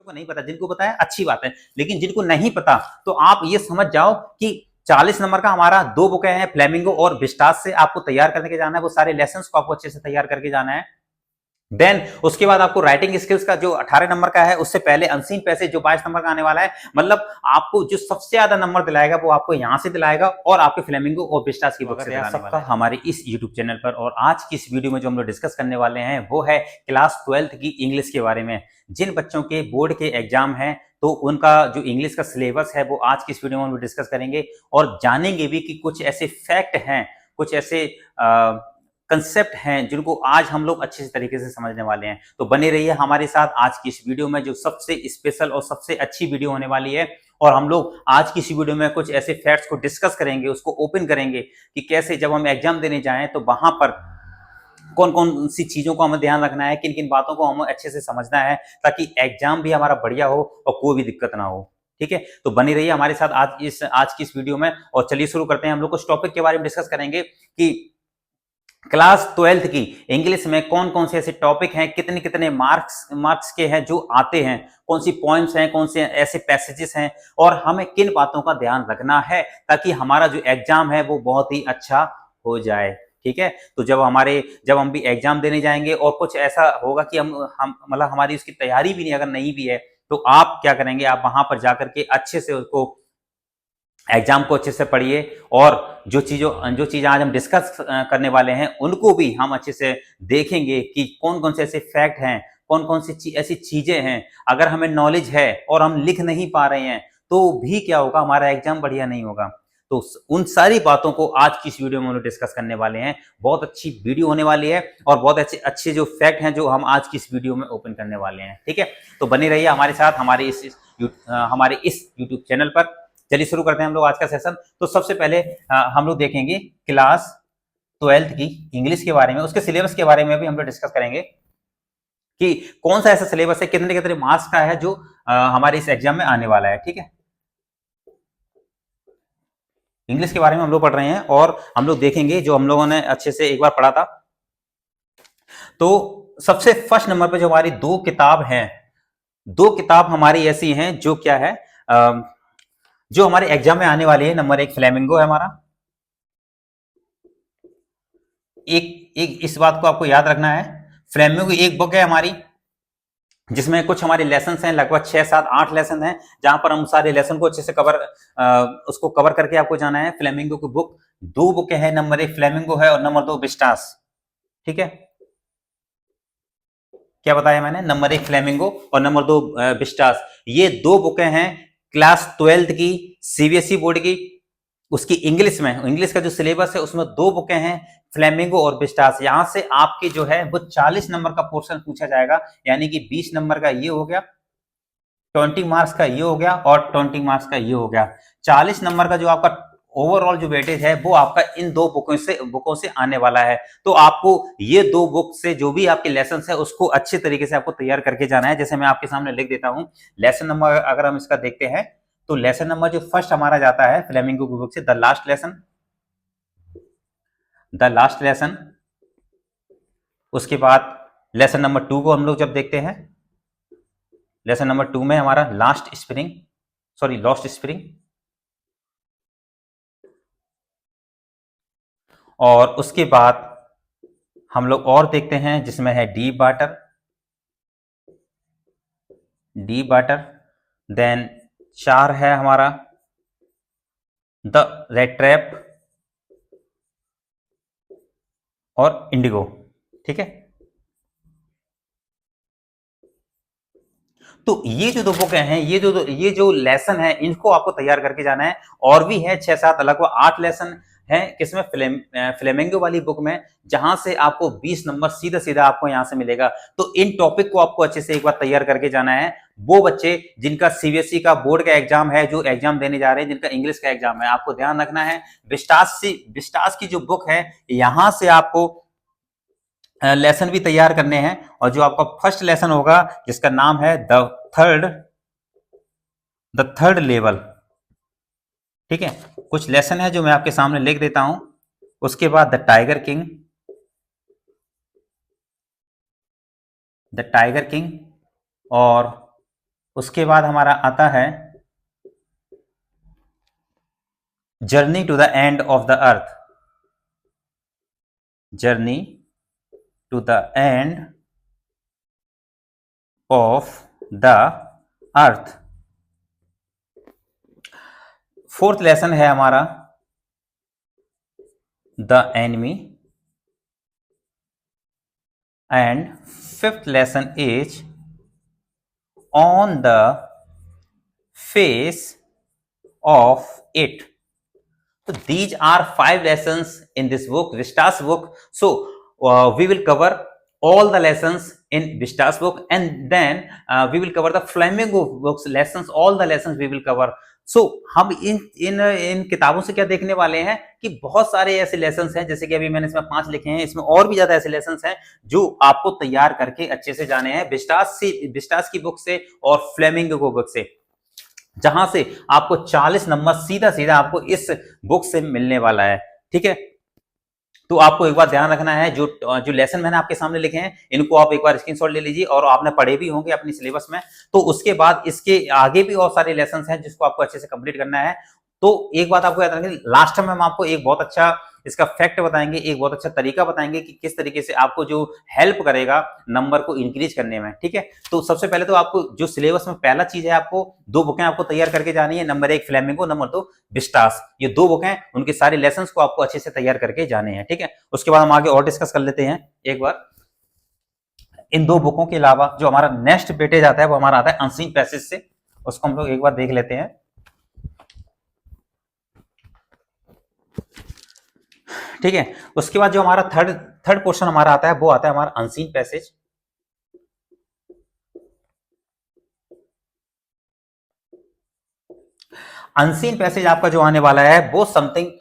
को नहीं पता, जिनको पता है अच्छी बात है, लेकिन जिनको नहीं पता तो आप ये समझ जाओ कि 40 नंबर का हमारा 2 बुकें हैं, फ्लेमिंगो और विस्टास से आपको तैयार करके जाना है। वो सारे लेसन्स को आपको अच्छे से तैयार करके जाना है। देन उसके बाद आपको राइटिंग स्किल्स का जो 18 नंबर का है, उससे पहले अनसीन पैसेज जो 22 नंबर का आने वाला है, मतलब आपको जो सबसे ज्यादा नंबर दिलाएगा वो आपको यहां से दिलाएगा और आपके फ्लेमिंगो और विस्टास की बुक से दिलाने वाला है हमारे इस यूट्यूब चैनल पर। और आज की इस वीडियो में जो हम लोग डिस्कस करने वाले हैं वो है क्लास 12th की इंग्लिश के बारे में। जिन बच्चों के बोर्ड के एग्जाम है तो उनका जो इंग्लिश का सिलेबस है वो आज की इस वीडियो में हम लोग डिस्कस करेंगे और जानेंगे भी कि कुछ ऐसे फैक्ट हैं, कुछ ऐसे कंसेप्ट हैं जिनको आज हम लोग अच्छे तरीके से समझने वाले हैं। तो बने रहिए हमारे साथ आज की इस वीडियो में, जो सबसे स्पेशल और सबसे अच्छी वीडियो होने वाली है। और हम लोग आज की इस वीडियो में कुछ ऐसे फैक्ट्स को डिस्कस करेंगे, उसको ओपन करेंगे कि कैसे जब हम एग्जाम देने जाएं तो वहां पर कौन कौन सी चीजों को हमें ध्यान रखना है, किन किन बातों को हमें अच्छे से समझना है, ताकि एग्जाम भी हमारा बढ़िया हो और कोई भी दिक्कत ना हो। ठीक है, तो बनी रहिए हमारे साथ आज की इस वीडियो में। और चलिए शुरू करते हैं। हम लोग कुछ टॉपिक के बारे में डिस्कस करेंगे कि क्लास 12th की इंग्लिश में कौन कौन से ऐसे टॉपिक हैं, कितने कितने मार्क्स के हैं जो आते हैं, कौन सी पॉइंट्स हैं, कौन से ऐसे पैसेजेस हैं और हमें किन बातों का ध्यान रखना है ताकि हमारा जो एग्जाम है वो बहुत ही अच्छा हो जाए। ठीक है, तो जब हम भी एग्जाम देने जाएंगे और कुछ ऐसा होगा कि हम मतलब हमारी उसकी तैयारी भी नहीं अगर नहीं भी है, तो आप क्या करेंगे, आप वहां पर जाकर के अच्छे से उसको एग्जाम को अच्छे से पढ़िए और जो चीज आज हम डिस्कस करने वाले हैं उनको भी हम अच्छे से देखेंगे कि कौन कौन से ऐसे फैक्ट हैं, कौन कौन सी ऐसी चीजें हैं। अगर हमें नॉलेज है और हम लिख नहीं पा रहे हैं तो भी क्या होगा, हमारा एग्जाम बढ़िया नहीं होगा। तो उन सारी बातों को आज की इस वीडियो में हम लोग डिस्कस करने वाले हैं। बहुत अच्छी वीडियो होने वाली है और बहुत अच्छे अच्छे जो फैक्ट हैं जो हम आज की इस वीडियो में ओपन करने वाले हैं। ठीक है, तो बने रहिए हमारे साथ हमारे इस यूट्यूब चैनल पर। चलिए शुरू करते हैं हम लोग आज का सेशन। तो सबसे पहले हम लोग देखेंगे क्लास 12th की इंग्लिश के बारे में, उसके सिलेबस के बारे में भी हम लोग डिस्कस करेंगे कि कौन सा ऐसा सिलेबस है, कितने कितने मार्क्स का है जो हमारे इस एग्जाम में आने वाला है। ठीक है, इंग्लिश के बारे में हम लोग पढ़ रहे हैं और हम लोग देखेंगे जो हम लोगों ने अच्छे से एक बार पढ़ा था। तो सबसे फर्स्ट नंबर पे जो हमारी दो किताब हमारी ऐसी हैं जो क्या है, जो हमारे एग्जाम में आने वाली है। नंबर 1 फ्लेमिंगो है हमारा। एक इस बात को आपको याद रखना है, फ्लेमिंगो एक बुक है हमारी जिसमें कुछ हमारे लेसन हैं, लगभग 6 7 8 लेसन हैं, जहां पर हम सारे लेसन को अच्छे से उसको कवर करके आपको जाना है। फ्लेमिंगो की बुक 2 बुक है, नंबर 1 फ्लेमिंगो है और नंबर 2 विस्टास। ठीक है, क्या बताया मैंने, नंबर 1 फ्लेमिंगो और नंबर 2 विस्टास। ये 2 बुकें हैं क्लास 12th की, सीबीएसई बोर्ड की। उसकी इंग्लिश का जो सिलेबस है उसमें 2 बुकें हैं, फ्लेमिंगो और विस्टास। यहां से आपके जो है वो 40 नंबर का पोर्शन पूछा जाएगा, यानी कि 20 नंबर का ये हो गया, 20 मार्क्स का ये हो गया और 20 मार्क्स का ये हो गया। 40 नंबर का जो आपका ओवरऑल जो वेटेज है वो आपका इन 2 बुकों से आने वाला है। तो आपको ये 2 बुक से जो भी आपके लेसन है उसको अच्छे तरीके से आपको तैयार करके जाना है। जैसे मैं आपके सामने लिख देता हूं लेसन नंबर, अगर हम इसका देखते हैं तो लेसन नंबर जो फर्स्ट हमारा जाता है फ्लेमिंगो की बुक से, द लास्ट लेसन। उसके बाद लेसन नंबर 2 को हम लोग जब देखते हैं, लेसन नंबर 2 में हमारा लॉस्ट स्प्रिंग। और उसके बाद हम लोग और देखते हैं जिसमें है डीप वाटर। देन 4 है हमारा द रेड ट्रैप और इंडिगो। ठीक है, तो ये जो 2 बुक हैं, ये जो लेसन है इनको आपको तैयार करके जाना है। और भी है 6 7 अलग 8 लेसन है किसमें, फ्लेमिंगो वाली बुक में, जहां से आपको 20 नंबर सीधा सीधा आपको यहां से मिलेगा। तो इन टॉपिक को आपको अच्छे से एक बार तैयार करके जाना है। वो बच्चे जिनका सीबीएसई का बोर्ड का एग्जाम है, जो एग्जाम देने जा रहे हैं, जिनका इंग्लिश का एग्जाम है, आपको ध्यान रखना है विस्टास की जो बुक है यहां से आपको लेसन भी तैयार करने हैं। और जो आपका फर्स्ट लेसन होगा जिसका नाम है द थर्ड लेवल। ठीक है, कुछ लेसन है जो मैं आपके सामने लिख देता हूं। उसके बाद द टाइगर किंग और उसके बाद हमारा आता है journey to the end of the earth, journey to the end of the earth. Fourth lesson है हमारा the enemy, and fifth lesson is on the face of it. So these are 5 lessons in this book, Vishtas book. So we will cover all the lessons in Vishtas book, and then we will cover the Flamingo books lessons. All the lessons we will cover. So हम इन किताबों से क्या देखने वाले हैं कि बहुत सारे ऐसे लेसन्स हैं, जैसे कि अभी मैंने इसमें 5 लिखे हैं, इसमें और भी ज्यादा ऐसे लेसन्स हैं जो आपको तैयार करके अच्छे से जाने हैं विस्टास की बुक से और फ्लेमिंगो बुक से, जहां से आपको 40 नंबर सीधा सीधा आपको इस बुक से मिलने वाला है। ठीक है, तो आपको एक बार ध्यान रखना है, जो लेसन मैंने आपके सामने लिखे हैं इनको आप एक बार स्क्रीनशॉट ले लीजिए, और आपने पढ़े भी होंगे अपनी सिलेबस में। तो उसके बाद इसके आगे भी और सारे लेसन हैं जिसको आपको अच्छे से कंप्लीट करना है। तो एक बात आपको याद रखनी, लास्ट में हम आपको एक बहुत अच्छा इसका फैक्ट बताएंगे, एक बहुत अच्छा तरीका बताएंगे कि किस तरीके से आपको जो हेल्प करेगा नंबर को इंक्रीज करने में। ठीक है, तो सबसे पहले तो आपको जो सिलेबस में पहला चीज है, आपको 2 बुकें आपको तैयार करके जानी है। Number 1 flamingo, number 2 Vistas. ये 2 बुकें, उनके सारे लेसन को आपको अच्छे से तैयार करके जाने हैं। ठीक है, उसके बाद हम आगे और डिस्कस कर लेते हैं एक बार। इन 2 बुकों के अलावा जो हमारा नेक्स्ट वेटेज आता है वो हमारा आता है अनसीन पैसेज से, उसको हम लोग एक बार देख लेते हैं। ठीक है, उसके बाद जो हमारा थर्ड पोर्शन हमारा आता है वो आता है हमारा अनसीन पैसेज। अनसीन पैसेज आपका जो आने वाला है वो समथिंग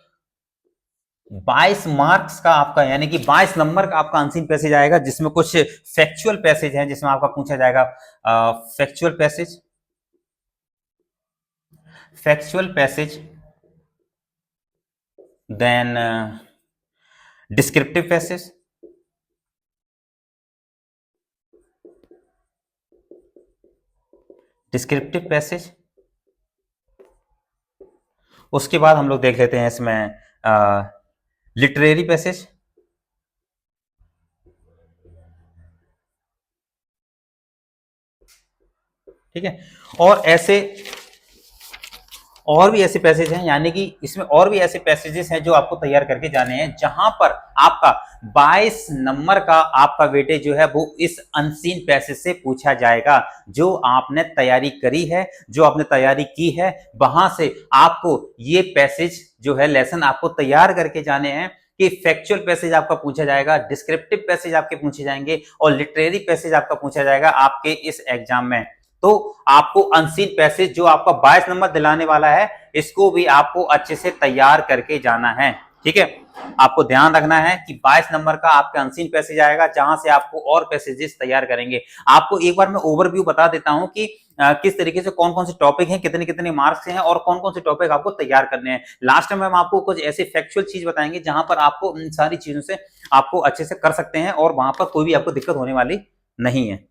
22 मार्क्स का आपका, यानी कि 22 नंबर का आपका अनसीन पैसेज आएगा, जिसमें कुछ फैक्चुअल पैसेज हैं जिसमें आपका पूछा जाएगा factual passage, then descriptive passage, उसके बाद हम लोग देख लेते हैं इसमें लिटरेरी पैसेज, ठीक है, और भी ऐसे पैसेज हैं, यानी कि इसमें और भी ऐसे पैसेजेस हैं जो आपको तैयार करके जाने हैं, जहां पर आपका 22 नंबर का आपका वेटेज जो है वो इस अनसीन पैसेज से पूछा जाएगा। जो आपने तैयारी करी है, जो आपने तैयारी की है, वहां से आपको ये पैसेज जो है लेसन आपको तैयार करके जाने हैं कि फैक्चुअल पैसेज आपका पूछा जाएगा, डिस्क्रिप्टिव पैसेज आपके पूछे जाएंगे, और लिटरेरी पैसेज आपका पूछा जाएगा आपके इस एग्जाम में। तो आपको अनसीन पैसेज जो आपका 22 नंबर दिलाने वाला है, इसको भी आपको अच्छे से तैयार करके जाना है। ठीक है, आपको ध्यान रखना है कि 22 नंबर का आपका अनसीन पैसेज आएगा, जहां से आपको और पैसेजेस तैयार करेंगे। आपको एक बार मैं ओवरव्यू बता देता हूं कि किस तरीके से कौन कौन से टॉपिक हैं, कितने कितने मार्क्स हैं, और कौन कौन से टॉपिक आपको तैयार करने हैं। लास्ट में हम आपको कुछ ऐसे फैक्चुअल चीज बताएंगे जहां पर आपको इन सारी चीजों से आपको अच्छे से कर सकते हैं, और वहां पर कोई भी आपको दिक्कत होने वाली नहीं है।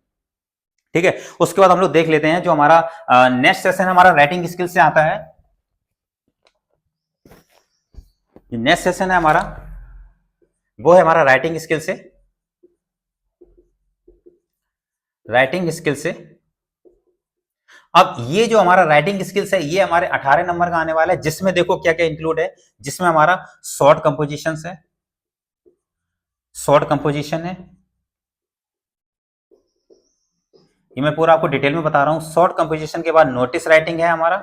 ठीक है, उसके बाद हम लोग देख लेते हैं जो हमारा नेक्स्ट सेशन हमारा राइटिंग स्किल से आता है। नेक्स्ट सेशन है हमारा, वो है हमारा राइटिंग स्किल से। अब ये जो हमारा राइटिंग स्किल्स है, ये हमारे 18 नंबर का आने वाला है, जिसमें देखो क्या क्या इंक्लूड है, जिसमें हमारा शॉर्ट कंपोजिशन है, ये मैं पूरा आपको डिटेल में बता रहा हूं। शॉर्ट कंपोजिशन के बाद नोटिस राइटिंग है हमारा,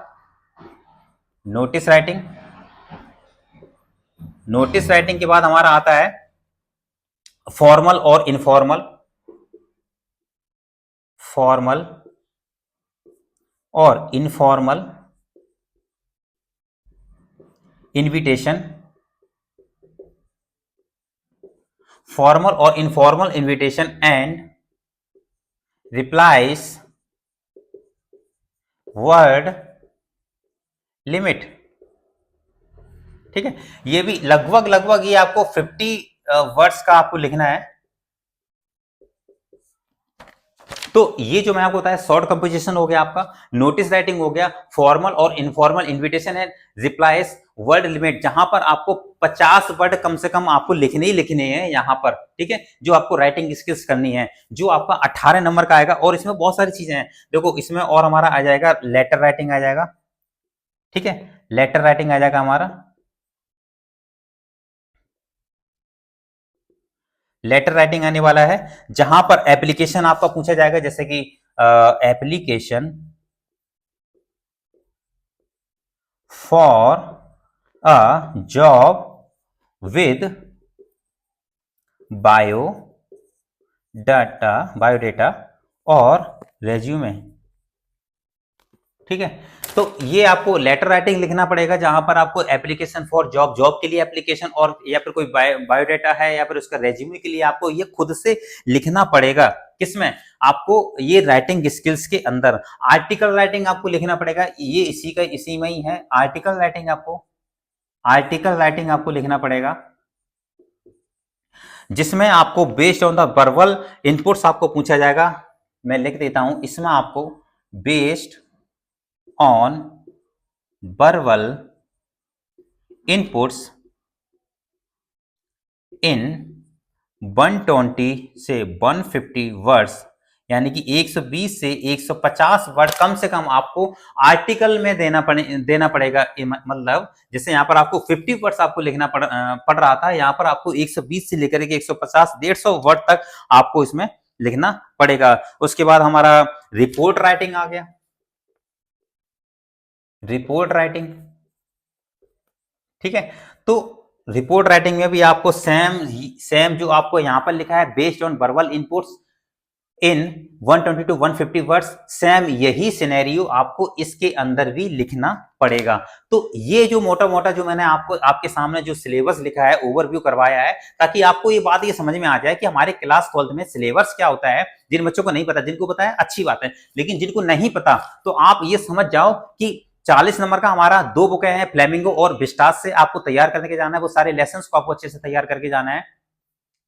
नोटिस राइटिंग के बाद हमारा आता है फॉर्मल और informal, invitation, and replies word limit. ठीक है, ये भी लगभग ये आपको 50 वर्ड्स का आपको लिखना है। तो ये जो मैं आपको बताया शॉर्ट कंपोजिशन हो गया, आपका नोटिस राइटिंग हो गया, फॉर्मल और इनफॉर्मल इन्विटेशन है, रिप्लाईज, वर्ड लिमिट, जहां पर आपको 50 वर्ड कम से कम आपको लिखने ही लिखने हैं यहां पर, ठीक है, जो आपको राइटिंग स्किल्स करनी है, जो आपका 18 नंबर का आएगा। और इसमें बहुत सारी चीजें हैं, देखो इसमें और हमारा आ जाएगा लेटर राइटिंग आ जाएगा, ठीक है, लेटर राइटिंग आ जाएगा हमारा, लेटर राइटिंग आने वाला है, जहां पर एप्लीकेशन आपका पूछा जाएगा, जैसे कि application for a job with bio data, biodata और रेज्यूमे, ठीक है। तो ये आपको लेटर राइटिंग लिखना पड़ेगा, जहां पर आपको एप्लीकेशन फॉर जॉब, जॉब के लिए एप्लीकेशन, और या फिर कोई बायोडाटा है या फिर उसका रेज्यूमे के लिए आपको ये खुद से लिखना पड़ेगा। किसमें? आपको ये राइटिंग स्किल्स के अंदर आर्टिकल राइटिंग आपको लिखना पड़ेगा, ये इसी में ही है आर्टिकल राइटिंग, आपको आर्टिकल राइटिंग आपको लिखना पड़ेगा, जिसमें आपको based on the verbal inputs आपको पूछा जाएगा। मैं लिख देता हूं, इसमें आपको based on verbal inputs in 120 से 150 वर्ड्स, यानी कि 120 से 150 वर्ड कम से कम आपको आर्टिकल में देना पड़ेगा। मतलब जैसे यहाँ पर आपको 50 वर्ड्स आपको लिखना पड़ रहा था, यहाँ पर आपको 120 से लेकर के 150 150 वर्ड तक आपको इसमें लिखना पड़ेगा। उसके बाद हमारा रिपोर्ट राइटिंग आ गया, रिपोर्ट राइटिंग, ठीक है। तो रिपोर्ट राइटिंग में भी आपको सेम जो आपको यहां पर लिखा है based on verbal inputs in 120 to 150 words, same यही सिनेरियो आपको इसके अंदर भी लिखना पड़ेगा। तो ये जो मोटा मोटा जो मैंने आपको आपके सामने जो सिलेबस लिखा है, ओवरव्यू करवाया है, ताकि आपको ये बात ये समझ में आ जाए कि हमारे क्लास 12th में सिलेबस क्या होता है। जिन बच्चों को नहीं पता, जिनको पता है अच्छी बात है, लेकिन जिनको नहीं पता तो आप ये समझ जाओ कि 40 नंबर का हमारा 2 बुकें हैं, फ्लेमिंगो और विस्टास से आपको तैयार करके जाना है, वो सारे लेसन को आपको अच्छे से तैयार करके जाना है।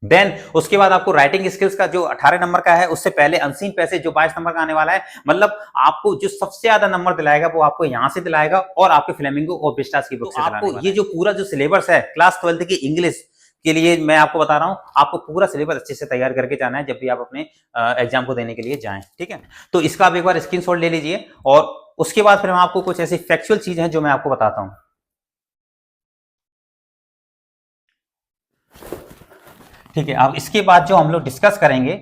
देन उसके बाद आपको राइटिंग स्किल्स का जो 18 नंबर का है, उससे पहले अनसीन पैसेज जो 22 नंबर का आने वाला है, मतलब आपको जो सबसे ज्यादा नंबर दिलाएगा वो आपको यहां से दिलाएगा और आपके फ्लेमिंगो और विस्टास की बुक से दिलाने वाला है। ये जो पूरा जो सिलेबस है क्लास 12th की इंग्लिश के लिए मैं आपको बता रहा हूं, आपको पूरा सिलेबस अच्छे से तैयार करके जाना है जब भी आप अपने एग्जाम को देने के लिए जाएं, ठीक है। तो इसका आप एक बार स्क्रीनशॉट ले लीजिए, और उसके बाद फिर मैं आपको कुछ ऐसी फैक्चुअल चीजें हैं जो मैं आपको बताता हूं। ठीक है, अब इसके बाद जो हम लोग डिस्कस करेंगे,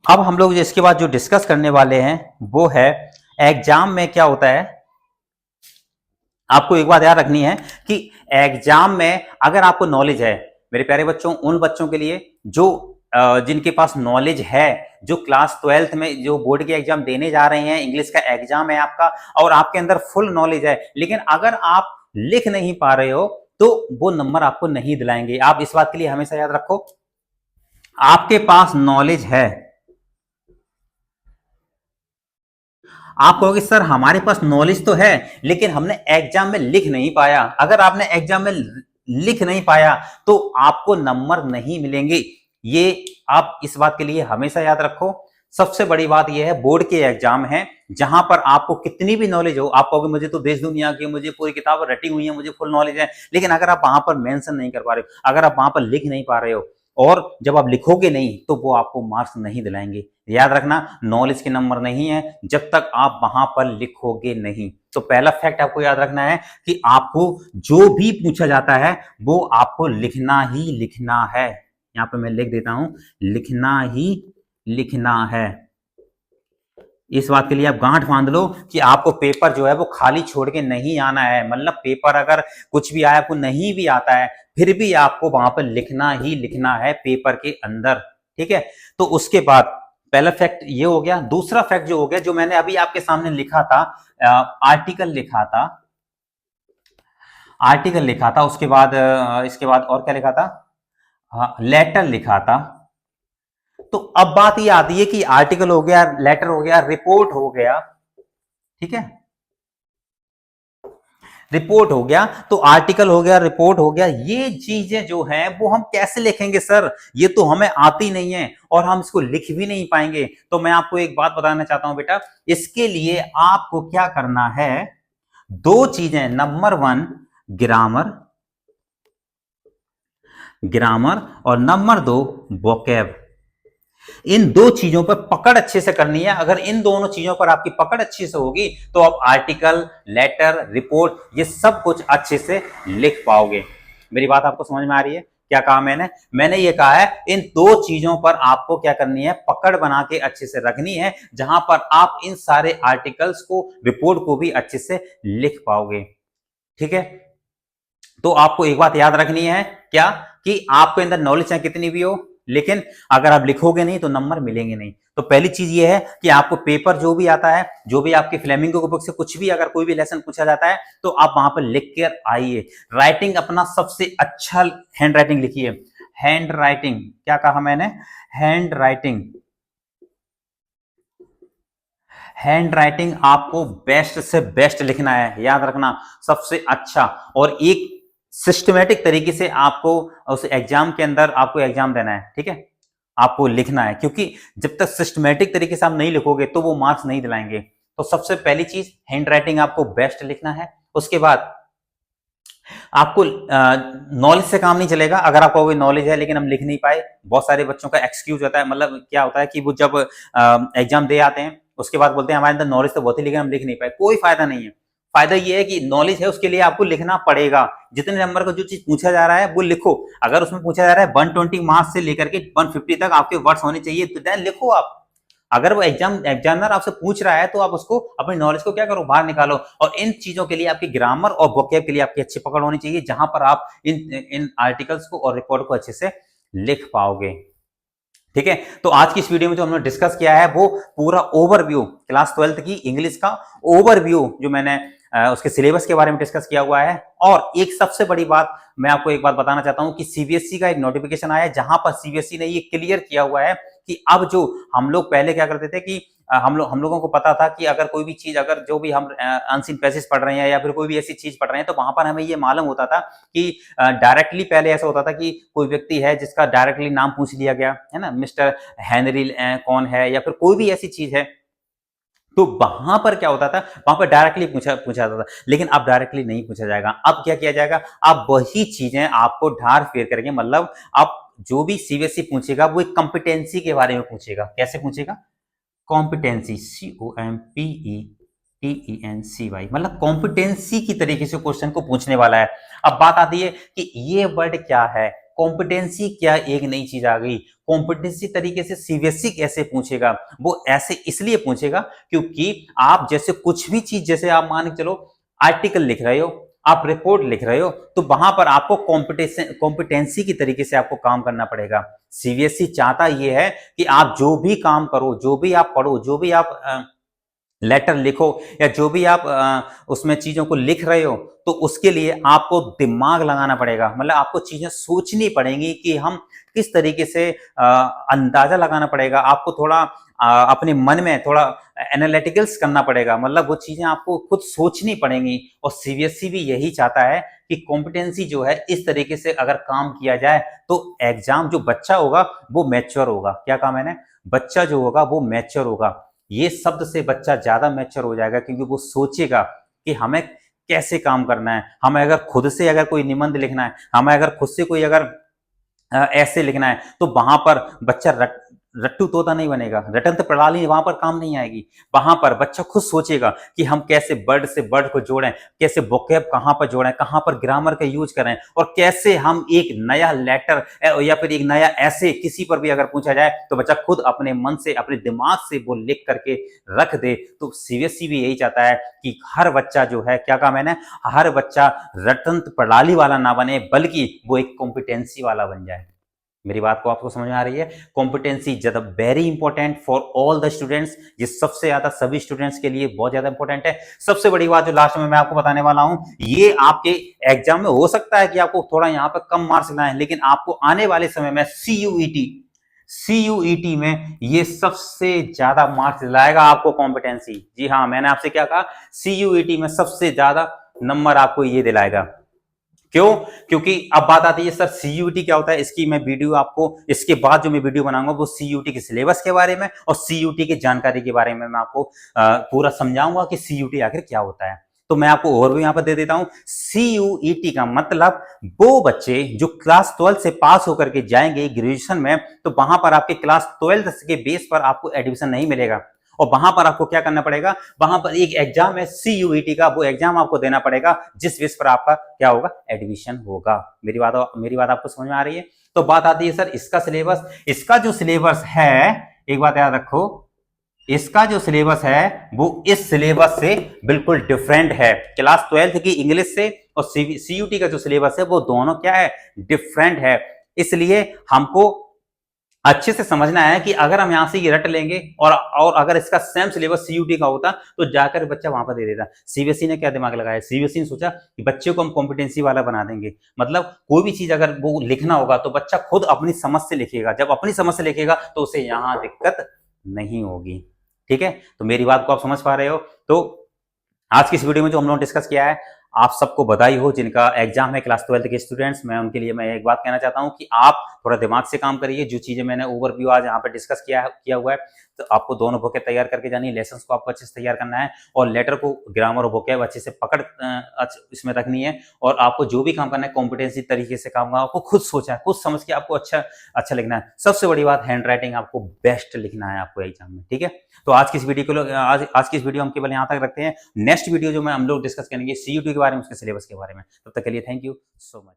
अब हम लोग इसके बाद जो डिस्कस करने वाले हैं वो है एग्जाम में क्या होता है। आपको एक बात याद रखनी है कि एग्जाम में अगर आपको नॉलेज है, मेरे प्यारे बच्चों, उन बच्चों के लिए जो जिनके पास नॉलेज है, जो क्लास 12th में जो बोर्ड के एग्जाम देने जा रहे हैं, इंग्लिश का एग्जाम है आपका और आपके अंदर फुल नॉलेज है, लेकिन अगर आप लिख नहीं पा रहे हो तो वो नंबर आपको नहीं दिलाएंगे। आप इस बात के लिए हमेशा याद रखो, आपके पास नॉलेज है, आप कहोगे सर हमारे पास नॉलेज तो है लेकिन हमने एग्जाम में लिख नहीं पाया। अगर आपने एग्जाम में लिख नहीं पाया तो आपको नंबर नहीं मिलेंगे। ये आप इस बात के लिए हमेशा याद रखो। सबसे बड़ी बात यह है, बोर्ड के एग्जाम है जहां पर आपको कितनी भी नॉलेज हो, आप कहोगे मुझे तो देश दुनिया की, मुझे पूरी किताब रटी हुई है, मुझे फुल नॉलेज है, लेकिन अगर आप वहां पर मेंशन नहीं कर पा रहे हो, अगर आप वहां पर लिख नहीं पा रहे हो और जब आप लिखोगे नहीं तो वो आपको मार्क्स नहीं दिलाएंगे। याद रखना, नॉलेज के नंबर नहीं है जब तक आप वहां पर लिखोगे नहीं। तो पहला फैक्ट आपको याद रखना है कि आपको जो भी पूछा जाता है वो आपको लिखना ही लिखना है। यहां पर मैं लिख देता हूं, लिखना ही लिखना है। इस बात के लिए आप गांठ बांध लो कि आपको पेपर जो है वो खाली छोड़ के नहीं आना है। मतलब पेपर अगर कुछ भी आया, आपको नहीं भी आता है, फिर भी आपको वहां पर लिखना ही लिखना है पेपर के अंदर, ठीक है। तो उसके बाद पहला फैक्ट ये हो गया। दूसरा फैक्ट जो हो गया, जो मैंने अभी आपके सामने लिखा था, आर्टिकल लिखा था, आर्टिकल लिखा था, उसके बाद इसके बाद और क्या लिखा था, हाँ लेटर लिखा था। तो अब बात ये आती है कि आर्टिकल हो गया, लेटर हो गया, रिपोर्ट हो गया, ठीक है। रिपोर्ट हो गया, तो आर्टिकल हो गया, रिपोर्ट हो गया, ये चीजें जो हैं वो हम कैसे लिखेंगे सर, ये तो हमें आती नहीं है और हम इसको लिख भी नहीं पाएंगे। तो मैं आपको एक बात बताना चाहता हूं बेटा, इसके लिए आपको क्या करना है, दो चीजें, नंबर वन ग्रामर, ग्रामर, और नंबर दो वोकैब। इन दो चीजों पर पकड़ अच्छे से करनी है। अगर इन दोनों चीजों पर आपकी पकड़ अच्छी से होगी तो आप आर्टिकल, लेटर, रिपोर्ट, ये सब कुछ अच्छे से लिख पाओगे। मेरी बात आपको समझ में आ रही है? क्या कहा मैंने ये कहा है इन दो चीजों पर आपको क्या करनी है, पकड़ बना के अच्छे से रखनी है, जहां पर आप इन सारे आर्टिकल्स को, रिपोर्ट को भी अच्छे से लिख पाओगे। ठीक है, तो आपको एक बात याद रखनी है, क्या, कि आपके अंदर नॉलेज चाहे कितनी भी हो, लेकिन अगर आप लिखोगे नहीं तो नंबर मिलेंगे नहीं। तो पहली चीज ये है कि आपको पेपर जो भी आता है, जो भी आपकी फ्लेमिंगो की बुक से कुछ भी अगर कोई भी लेसन पूछा जाता है तो आप वहां पर लिख कर आइए। राइटिंग अपना सबसे अच्छा हैंड राइटिंग लिखिए। हैंड राइटिंग, क्या कहा मैंने, हैंड राइटिंग, हैंड राइटिंग आपको बेस्ट से बेस्ट लिखना है, याद रखना, सबसे अच्छा। और एक सिस्टमेटिक तरीके से आपको उस एग्जाम के अंदर आपको एग्जाम देना है, ठीक है, आपको लिखना है, क्योंकि जब तक सिस्टमेटिक तरीके से आप नहीं लिखोगे तो वो मार्क्स नहीं दिलाएंगे। तो सबसे पहली चीज हैंड राइटिंग आपको बेस्ट लिखना है। उसके बाद आपको नॉलेज से काम नहीं चलेगा। अगर आपको कोई नॉलेज है लेकिन हम लिख नहीं पाए, बहुत सारे बच्चों का एक्सक्यूज होता है, मतलब क्या होता है कि वो जब एग्जाम दे आते हैं उसके बाद बोलते हैं हमारे अंदर नॉलेज तो बहुत ही लेकिन हम लिख नहीं पाए। कोई फायदा नहीं है। फायदा ये है कि नॉलेज है उसके लिए आपको लिखना पड़ेगा। जितने नंबर का जो चीज पूछा जा रहा है वो लिखो। अगर उसमें पूछा जा रहा है 120 मार्क्स से लेकर के 150 तक आपके वर्ड्स होने चाहिए तो लिखो आप। अगर वो एग्जामिनर आपसे पूछ रहा है तो आप उसको, अपनी नॉलेज को क्या करो, बाहर निकालो। और इन चीजों के लिए आपकी ग्रामर और वोकैब के लिए आपकी अच्छी पकड़ होनी चाहिए, जहां पर आप इन आर्टिकल्स को और रिपोर्ट को अच्छे से लिख पाओगे। ठीक है, तो आज की इस वीडियो में जो हमने डिस्कस किया है वो पूरा ओवरव्यू, क्लास 12th की इंग्लिश का ओवरव्यू जो मैंने उसके सिलेबस के बारे में डिस्कस किया हुआ है। और एक सबसे बड़ी बात मैं आपको एक बात बताना चाहता हूं कि सीबीएसई का एक नोटिफिकेशन आया है, जहां पर सीबीएसई ने ये क्लियर किया हुआ है कि अब जो हम लोग पहले क्या करते थे कि हम लोगों को पता था कि अगर कोई भी चीज, अगर जो भी हम अनसीन पैसेज पढ़ रहे हैं या फिर कोई भी ऐसी चीज पढ़ रहे हैं, तो वहां पर हमें ये मालूम होता था कि डायरेक्टली, पहले ऐसा होता था कि कोई व्यक्ति है जिसका डायरेक्टली नाम पूछ लिया गया है ना, मिस्टर हेनरी कौन है, या फिर कोई भी ऐसी चीज है, तो वहां पर क्या होता था, वहां पर डायरेक्टली पूछा जाता था। लेकिन अब डायरेक्टली नहीं पूछा जाएगा। अब क्या किया जाएगा, अब वही चीजें आपको ढार फेर करके, मतलब अब जो भी सीबीएसई पूछेगा वो एक कॉम्पिटेंसी के बारे में पूछेगा। कैसे पूछेगा, कॉम्पिटेंसी, COMPETENCY, मतलब कॉम्पिटेंसी की तरीके से क्वेश्चन को पूछने वाला है। अब बात आती है कि ये वर्ड क्या है, कॉम्पिटेंसी, क्या एक नई चीज आ गई। कॉम्पिटेंसी तरीके से सीबीएसई कैसे पूछेगा, वो ऐसे इसलिए पूछेगा क्योंकि आप जैसे कुछ भी चीज, जैसे आप मान के चलो आर्टिकल लिख रहे हो, आप रिपोर्ट लिख रहे हो, तो वहां पर आपको कॉम्पिटेंसी की तरीके से आपको काम करना पड़ेगा। सीबीएसई चाहता यह है कि आप जो भी काम करो, जो भी आप पढ़ो, जो भी आप लेटर लिखो, या जो भी आप उसमें चीजों को लिख रहे हो, तो उसके लिए आपको दिमाग लगाना पड़ेगा। मतलब आपको चीजें सोचनी पड़ेंगी कि हम किस तरीके से, अंदाजा लगाना पड़ेगा आपको, थोड़ा अपने मन में थोड़ा एनालिटिकल्स करना पड़ेगा। मतलब वो चीजें आपको खुद सोचनी पड़ेंगी। और सीबीएसई भी यही चाहता है कि कॉम्पिटेंसी जो है इस तरीके से अगर काम किया जाए तो एग्जाम जो बच्चा होगा वो मैच्योर होगा। क्या कहा मैंने, बच्चा जो होगा वो मैच्योर होगा। ये शब्द से बच्चा ज्यादा मैच्योर हो जाएगा, क्योंकि वो सोचेगा कि हमें कैसे काम करना है। हमें अगर खुद से अगर कोई निबंध लिखना है, हमें अगर खुद से कोई अगर ऐसे लिखना है, तो वहां पर बच्चा रट्टू तोता नहीं बनेगा, रटंत प्रणाली वहां पर काम नहीं आएगी। वहां पर बच्चा खुद सोचेगा कि हम कैसे वर्ड से वर्ड को जोड़ें, कैसे वोकैब कहां पर जोड़ें, कहां पर ग्रामर का यूज करें, और कैसे हम एक नया लेटर या फिर एक नया ऐसे किसी पर भी अगर पूछा जाए तो बच्चा खुद अपने मन से, अपने दिमाग से वो लिख करके रख दे। तो सीबीएसई भी यही चाहता है कि हर बच्चा जो है, क्या कहा मैंने, हर बच्चा रटंत प्रणाली वाला ना बने, बल्कि वो एक कॉम्पिटेंसी वाला बन जाए। मेरी बात को आपको समझ में आ रही है? कॉम्पिटेंसी ज्यादा very important for all the students. ये सबसे ज्यादा सभी स्टूडेंट्स के लिए बहुत ज्यादा इंपॉर्टेंट है। सबसे बड़ी बात जो लास्ट में मैं आपको बताने वाला हूं, ये आपके एग्जाम में हो सकता है कि आपको थोड़ा यहां पर कम मार्क्स लाए, लेकिन आपको आने वाले समय में सीयूईटी में ये सबसे ज्यादा मार्क्स लाएगा आपको कॉम्पिटेंसी। जी हाँ, मैंने आपसे क्या कहा, सीयूईटी में सबसे ज्यादा नंबर आपको ये दिलाएगा। क्यों? क्योंकि अब बात आती है सर सीयूटी क्या होता है, इसकी मैं वीडियो आपको इसके बाद जो मैं वीडियो बनाऊंगा वो सीयूटी के सिलेबस के बारे में और सीयूटी की जानकारी के बारे में मैं आपको पूरा समझाऊंगा कि सीयूटी आखिर क्या होता है। तो मैं आपको ओवरव्यू यहां पर दे देता हूं। सीयूईटी का मतलब वो बच्चे जो क्लास 12 से पास होकर के जाएंगे ग्रेजुएशन में, तो वहां पर आपके क्लास 12 के बेस पर आपको एडमिशन नहीं मिलेगा और वहां पर आपको क्या करना पड़ेगा, वहां पर एक एग्जाम है सीयूईटी का, वो एग्जाम आपको देना पड़ेगा जिस बेस पर आपका क्या होगा, एडमिशन होगा। मेरी बात आपको समझ में आ रही है? तो बात आती है सर इसका सिलेबस। इसका जो सिलेबस है, एक बात याद रखो, इसका जो सिलेबस है वो इस सिलेबस से बिल्कुल डिफरेंट है। क्लास 12 की इंग्लिश से और सीयूटी का जो सिलेबस है वो दोनों क्या है, डिफरेंट है। इसलिए हमको अच्छे से समझना है कि अगर हम यहां से ये रट लेंगे और अगर इसका सेम सिलेबस सीयूटी का होता तो जाकर बच्चा वहां पर दे देता। सीबीएसई ने क्या दिमाग लगाया, सीबीएसई ने सोचा कि बच्चे को हम कॉम्पिटेंसी वाला बना देंगे, मतलब कोई भी चीज अगर वो लिखना होगा तो बच्चा खुद अपनी समझ से लिखेगा, जब अपनी समझ से लिखेगा तो उसे यहां दिक्कत नहीं होगी। ठीक है, तो मेरी बात को आप समझ पा रहे हो? तो आज की इस वीडियो में जो हम लोगों ने डिस्कस किया है, आप सबको बधाई हो जिनका एग्जाम है क्लास 12 के स्टूडेंट्स। मैं उनके लिए मैं एक बात कहना चाहता हूं कि आप थोड़ा दिमाग से काम करिए। जो चीजें मैंने ओवरव्यू आज यहाँ पे डिस्कस किया हुआ है, तो आपको दोनों बुकें तैयार करके जानी है, लेसन्स को आपको अच्छे से तैयार करना है और लेटर को ग्रामर और वोकैब अच्छे से पकड़ इसमें रखनी है। और आपको जो भी काम करना है कॉम्पिटेंसी तरीके से काम करना, आपको खुद सोचा है, खुद समझ के आपको अच्छा लिखना है। सबसे बड़ी बात, हैंड राइटिंग आपको बेस्ट लिखना है आपको एग्जाम में। ठीक है, तो आज की इस वीडियो हम केवल यहाँ तक रखते हैं। नेक्स्ट वीडियो जो मैं हम लोग डिस्कस करेंगे सीयूटी के बारे में, उसके सिलेबस के बारे में। तब तक के लिए थैंक यू सो मच।